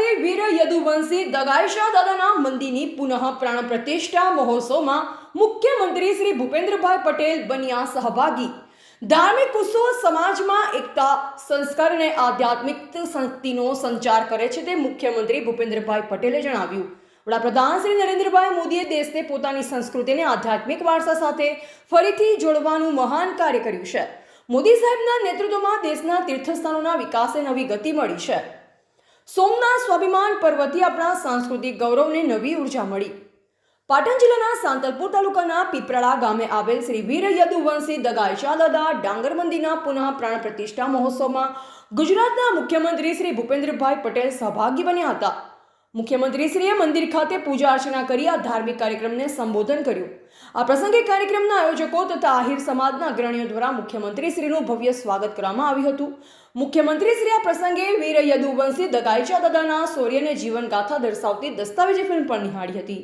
ખાતે વીર યદુવંશી દગાઈશા દાદાના મંદિરની પુનઃ પ્રાણ પ્રતિષ્ઠા મહોત્સવમાં મુખ્યમંત્રી શ્રી ભૂપેન્દ્રભાઈ પટેલ બન્યા સહભાગી। ધાર્મિક ઉત્સવ સમાજમાં એકતા, સંસ્કાર અને આધ્યાત્મિક શક્તિનો સંચાર કરે છે તે મુખ્યમંત્રી ભૂપેન્દ્રભાઈ પટેલે જણાવ્યું। વડાપ્રધાન શ્રી નરેન્દ્રભાઈ મોદીએ દેશને પોતાની સંસ્કૃતિ અને આધ્યાત્મિક વારસા સાથે ફરીથી જોડવાનું મહાન કાર્ય કર્યું છે। મોદી સાહેબના નેતૃત્વમાં દેશના તીર્થસ્થાનોના વિકાસને નવી ગતિ મળી છે। સોમનાથ સ્વાભિમાન પર્વથી આપણા સાંસ્કૃતિક ગૌરવને નવી ઉર્જા મળી। પાટણ જિલ્લાના સાંતલપુર તાલુકાના પીપરાળા ગામે આવેલ શ્રી વીર યદુવંશી દગાઈશા દાદા ડાંગર મંદિરના પુનઃ પ્રાણ પ્રતિષ્ઠા મહોત્સવમાં ગુજરાતના મુખ્યમંત્રી શ્રી ભૂપેન્દ્રભાઈ પટેલ સહભાગી બન્યા હતા। મુખ્યમંત્રીશ્રીએ મંદિર ખાતે પૂજા અર્ચના કરી આ ધાર્મિક કાર્યક્રમને સંબોધન કર્યું। આ પ્રસંગે કાર્યક્રમના આયોજકો તથા આહિર સમાજના અગ્રણીઓ દ્વારા મુખ્યમંત્રીશ્રીનું ભવ્ય સ્વાગત કરવામાં આવ્યું હતું। મુખ્યમંત્રીશ્રી આ પ્રસંગે વીર યદુવંશી દગાઈશા દાદાના શૌર્યને જીવન ગાથા દર્શાવતી દસ્તાવેજી ફિલ્મ પણ નિહાળી હતી।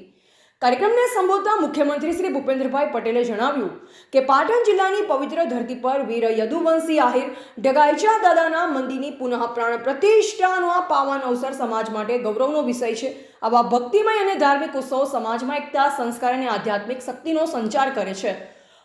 કાર્યક્રમને સંબોધતા મુખ્યમંત્રી શ્રી ભૂપેન્દ્રભાઈ પટેલે જણાવ્યું કે પાટણ જિલ્લાની પવિત્ર ધરતી પર વીર યદુવંશી આહિર દગાઈશા દાદાના મંદિરની પુનઃ પ્રાણ પ્રતિષ્ઠાનો આ પાવન અવસર સમાજ માટે ગૌરવનો વિષય છે। આવા ભક્તિમય અને ધાર્મિક ઉત્સવ સમાજમાં એકતા, સંસ્કાર અને આધ્યાત્મિક શક્તિનો સંચાર કરે છે।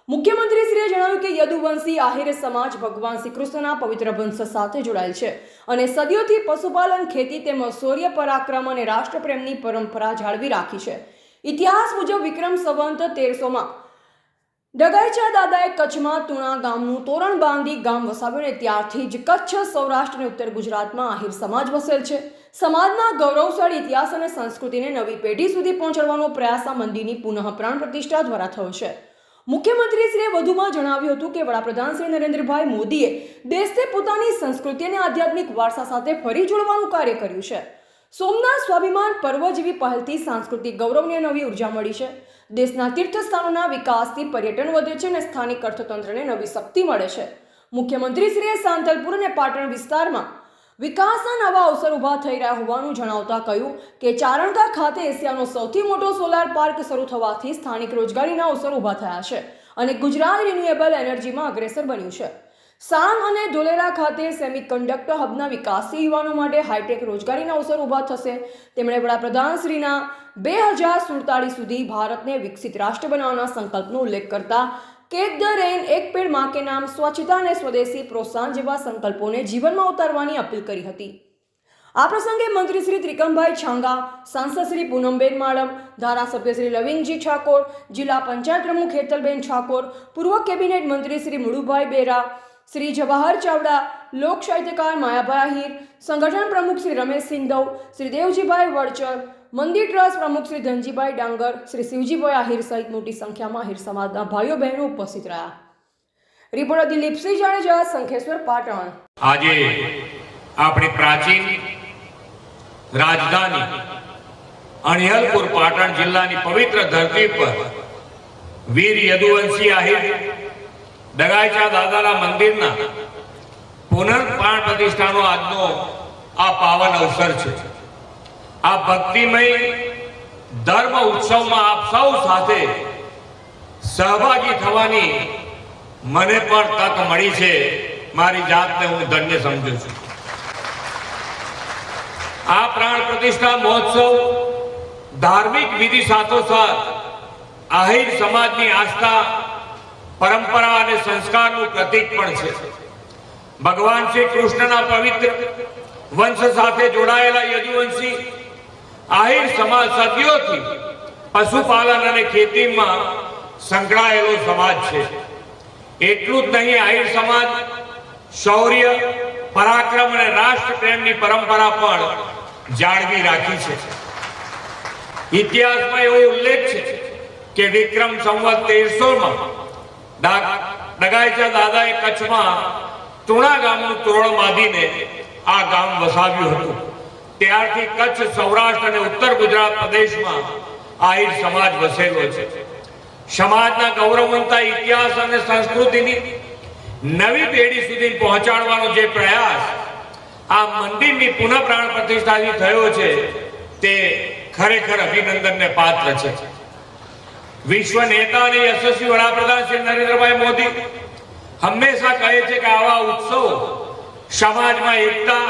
મુખ્યમંત્રીશ્રીએ જણાવ્યું કે યદુવંશી આહિર સમાજ ભગવાન શ્રી કૃષ્ણના પવિત્ર વંશ સાથે જોડાયેલ છે અને સદીઓથી પશુપાલન, ખેતી તેમજ શૌર્ય, પરાક્રમ અને રાષ્ટ્રપ્રેમની પરંપરા જાળવી રાખી છે। ઇતિહાસ મુજબ વિક્રમ સંવત 1300માં દગાઈશા દાદાએ કચ્છમાં તુણા ગામનું તોરણ બાંધી ગામ વસાવ્યું અને ત્યારથી જ કચ્છ, સૌરાષ્ટ્ર અને ઉત્તર ગુજરાતમાં આહિર સમાજ વસેલ છે। સમાજના ગૌરવશાળી ઇતિહાસ અને સંસ્કૃતિને નવી પેઢી સુધી પહોંચાડવાનો પ્રયાસ આ મંદિરની પુનઃ પ્રાણ પ્રતિષ્ઠા દ્વારા થયો છે। મુખ્યમંત્રીશ્રીએ વધુમાં જણાવ્યું હતું કે વડાપ્રધાન શ્રી નરેન્દ્રભાઈ મોદીએ દેશને પોતાની સંસ્કૃતિ અને આધ્યાત્મિક વારસા સાથે ફરી જોડવાનું કાર્ય કર્યું છે। સોમનાથ સ્વાભિમાન પર્વ જેવી પહેલથી સાંસ્કૃતિક ગૌરવને નવી ઉર્જા મળી છે। દેશના તીર્થસ્થાનોના વિકાસથી પર્યટન વધે છે અને સ્થાનિક અર્થતંત્રને નવી શક્તિ મળે છે। મુખ્યમંત્રીશ્રીએ સાંતલપુર અને પાટણ વિસ્તારમાં વિકાસના નવા અવસર ઊભા થઈ રહ્યા હોવાનું જણાવતા કહ્યું કે ચારણકા ખાતે એશિયાનો સૌથી મોટો સોલાર પાર્ક શરૂ થવાથી સ્થાનિક રોજગારીના અવસર ઊભા થયા છે અને ગુજરાત રિન્યુએબલ એનર્જીમાં અગ્રેસર બન્યું છે। સાણ અને ધોલેરા ખાતે સેમિકન્ડક્ટર હબના વિકાસથી યુવાનો માટે હાઈટેક રોજગારીના અવસર ઊભા થશે। તેમણે વડાપ્રધાનશ્રીના 2047 સુધી ભારતને વિકસિત રાષ્ટ્ર બનાવવાના સંકલ્પનો ઉલ્લેખ કરતા કેચ ધ રેન, એક પેડ માં કે નામ, સ્વચ્છતા અને સ્વદેશી પ્રોત્સાહન જેવા સંકલ્પોને જીવનમાં ઉતારવાની અપીલ કરી હતી। આ પ્રસંગે મંત્રી શ્રી ત્રિકમભાઈ છાંગા, સાંસદ શ્રી પૂનમબેન માડમ, ધારાસભ્ય શ્રી લવિંગજી ઠાકોર, જિલ્લા પંચાયત પ્રમુખ હેતલબેન ઠાકોર, પૂર્વ કેબિનેટ મંત્રી શ્રી મુળુભાઈ બેરા, શ્રી જવાહર ચાવડા, લોક સાહિત્યકાર માયાભાઈ આહિર, સંગઠન પ્રમુખ શ્રી રમેશ સિંધવ, શ્રી દેવજીભાઈ વડચર, મંદિર ટ્રસ્ટ પ્રમુખ શ્રી ધનજીભાઈ ડાંગર, શ્રી શિવજીભાઈ આહિર સહિત મોટી સંખ્યામાં આહિર સમાજના ભાઈઓ બહેનો ઉપસ્થિત રહ્યા। રિપોર્ટર દિલીપસિંહ જાડેજા, શંખેશ્વર, પાટણ। આજે આપણી પ્રાચીન રાજધાની અણિયલપુર પાટણ જિલ્લાની પવિત્ર ધરતી પર વીર યદુવંશી આહિર દગાઈશા દાદાના મંદિરના પુનઃપ્રાણ પ્રતિષ્ઠાનો આજનો આ પાવન અવસર છે। આ ભક્તિમય ધર્મ ઉત્સવમાં આપ સૌ સાથે સહભાગી થવાની મને પણ તક મળી છે। મારી જાતને હું ધન્ય સમજુ છું। આ પ્રાણ પ્રતિષ્ઠા મહોત્સવ ધાર્મિક વિધિ સાથોસાથ આહિર સમાજની આસ્થા, પરંપરા અને સંસ્કારનું પ્રતીક પણ છે। ભગવાન શ્રી કૃષ્ણના પવિત્ર વંશ સાથે જોડાયેલા યદુવંશી આહિર સમાજ સદીઓથી પશુપાલન અને ખેતીમાં સંકળાયેલો સમાજ છે। એટલું જ નહીં, આહિર સમાજ શૌર્ય, પરાક્રમ અને રાષ્ટ્રપ્રેમની પરંપરા પણ જાળવી રાખી છે। ઇતિહાસમાં એવો ઉલ્લેખ છે કે વિક્રમ સંવત 1300માં દગાઈશા દાદાએ કચ્છમાં તુણા ગામનું તોરણ બાંધીને આ ગામ વસાવ્યું હતું। ત્યારથી કચ્છ, સૌરાષ્ટ્ર અને ઉત્તર ગુજરાત પ્રદેશમાં આહિર સમાજ વસેલો છે। સમાજના ગૌરવવંતા ઇતિહાસ અને સંસ્કૃતિની નવી પેઢી સુધી પહોંચાડવાનો જે પ્રયાસ આ મંદિરની પુનઃ પ્રાણ પ્રતિષ્ઠાથી થયો છે તે ખરેખર અભિનંદનને પાત્ર છે। વિશ્વ નેતા અને યશસ્વી વડાપ્રધાન શ્રી નરેન્દ્રભાઈ મોદી હંમેશા કહે છે કે આવા ઉત્સવ સમાજમાં એકતા,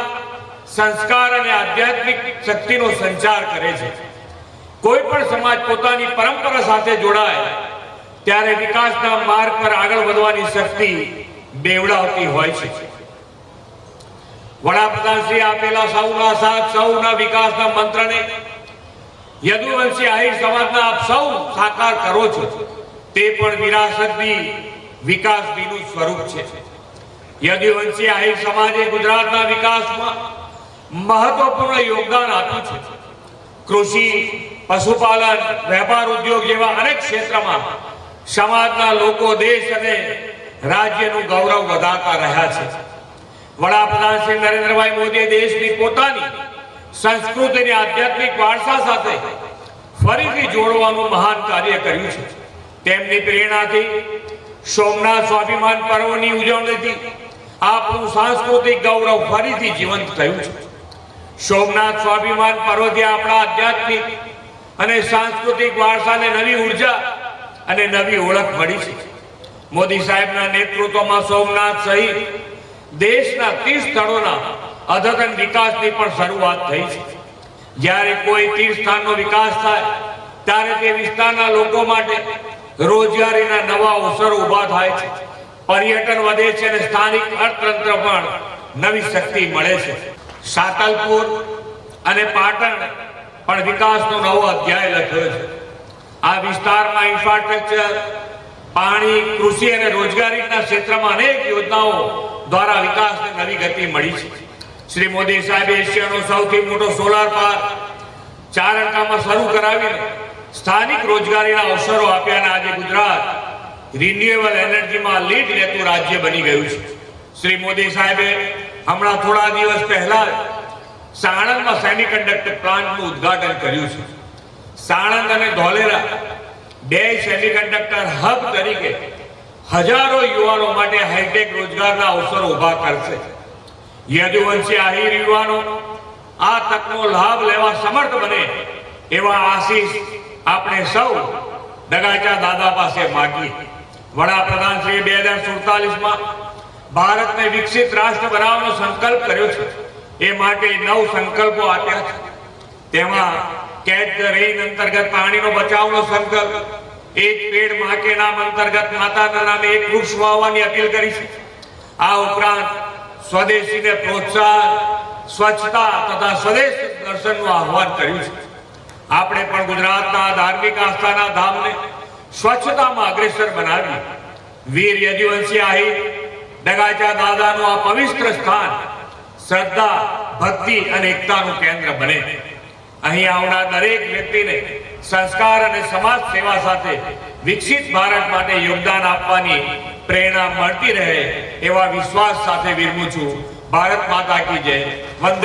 સંસ્કાર અને આધ્યાત્મિક શક્તિનો સંચાર કરે છે. કોઈ પણ સમાજ પોતાની પરંપરા સાથે જોડાય ત્યારે વિકાસના માર્ગ પર આગળ વધવાની શક્તિ બેવડાવતી હોય છે. વડાપ્રધાન શ્રી આપેલા સૌના સાથ સૌના વિકાસના મંત્રને યદુવંશી આહિર સમાજના આપ સૌ સાકાર કરો છો તે પણ વિરાસતની વિકાસનું સ્વરૂપ છે. યદુવંશી આહિર સમાજે ગુજરાતના વિકાસમાં મહત્વપૂર્ણ યોગદાન આપ્યું છે. કૃષિ, પશુપાલન, વેપાર ઉદ્યોગ જેવા અનેક ક્ષેત્રમાં સમાજના લોકો દેશ અને રાજ્યનું ગૌરવ વધારતા રહ્યા છે. વડાપ્રધાન શ્રી નરેન્દ્રભાઈ મોદીએ દેશની પોતાની સંસ્કૃતિ અને આધ્યાત્મિક વારસા સાથે ફરીથી જોડવાનું મહાન કાર્ય કર્યું છે. તેમની પ્રેરણાથી સોમનાથ સ્વાભિમાન પર્વની ઉજવણીથી આપણું સાંસ્કૃતિક ગૌરવ ફરીથી જીવંત થયું છે. સોમનાથ સ્વાભિમાન પર્વથી આપણા આધ્યાત્મિક અને સાંસ્કૃતિક વારસાને નવી ઉર્જા અને નવી ઓળખ મળી છે. મોદી સાહેબના નેતૃત્વમાં સોમનાથ સહિત દેશના 30 સ્થળોના અદ્યતન વિકાસની પણ શરૂઆત થઈ છે. જ્યારે કોઈ તીર્થસ્થાનનો વિકાસ થાય ત્યારે તે વિસ્તારના લોકો માટે રોજગારીના નવા અવસરો ઊભા થાય છે, પર્યટન વધે છે અને સ્થાનિક અર્થતંત્ર પણ નવી શક્તિ મળે છે. સાતલપુર અને પાટણ પણ વિકાસનો નવો અધ્યાય લખ્યો છે. આ વિસ્તારમાં ઇન્ફ્રાસ્ટ્રક્ચર, પાણી, કૃષિ અને રોજગારીના ક્ષેત્રમાં અનેક યોજનાઓ દ્વારા વિકાસને નવી ગતિ મળી છે. શ્રી મોદી સાહેબે એશિયાનો સૌથી મોટો સોલાર પાર્ક ચારણકામાં શરૂ કરાવીને સ્થાનિક રોજગારીના અવસરો આપ્યા અને આજે ગુજરાત રિન્યુએબલ એનર્જીમાં લીડ લેતું રાજ્ય બની ગયું છે. શ્રી મોદી સાહેબે હમણાં થોડા દિવસ પહેલા સાણંદમાં સેમિકન્ડક્ટર પ્લાન્ટનું ઉદ્ઘાટન કર્યું છે. સાણંદ અને ધોલેરા બે સેમિકન્ડક્ટર હબ તરીકે હજારો યુવાનો માટે હાઈટેક રોજગારના અવસરો ઊભા કરશે. યદુવંશી આહિર યુવાનો આ તકનો લાભ લેવા સમર્થ બને એવા આશીષ આપણે સૌ દગાચા દાદા પાસે માગીએ. વડાપ્રધાન શ્રી 2047માં ભારતને વિકસિત રાષ્ટ્ર બનાવવાનો સંકલ્પ કર્યો છે. એ માટે 9 સંકલ્પો આપ્યા છે. તેમાં કેચ ધ રેઇન અંતર્ગત પાણીનો બચાવનો સંકલ્પ, એક પેડ માં કે નામ અંતર્ગત માતાના નામે એક વૃક્ષ વાવવાની અપીલ કરી છે. આ ઉપરાંત સ્વદેશીને પ્રોત્સાહન, સ્વચ્છતા તથા સ્વદેશ દર્શનનું આહ્વાન કર્યું છે. આપણે પણ ગુજરાતના ધાર્મિક આસ્થાના ધામને સ્વચ્છતામાં અગ્રેસર બનાવી વીર યદુવંશી આહિર દગાચા દાદાનું આ પવિત્ર સ્થાન શ્રદ્ધા, ભક્તિ અને એકતાનું કેન્દ્ર બને. અહીં આવનાર દરેક વ્યક્તિને સંસ્કાર અને સમાજ સેવા સાથે વિકસિત ભારત માટે યોગદાન આપવાની પ્રેરણા મળતી રહે એવા વિશ્વાસ સાથે વિરમું છું. ભારત માતા કી જય. વંદે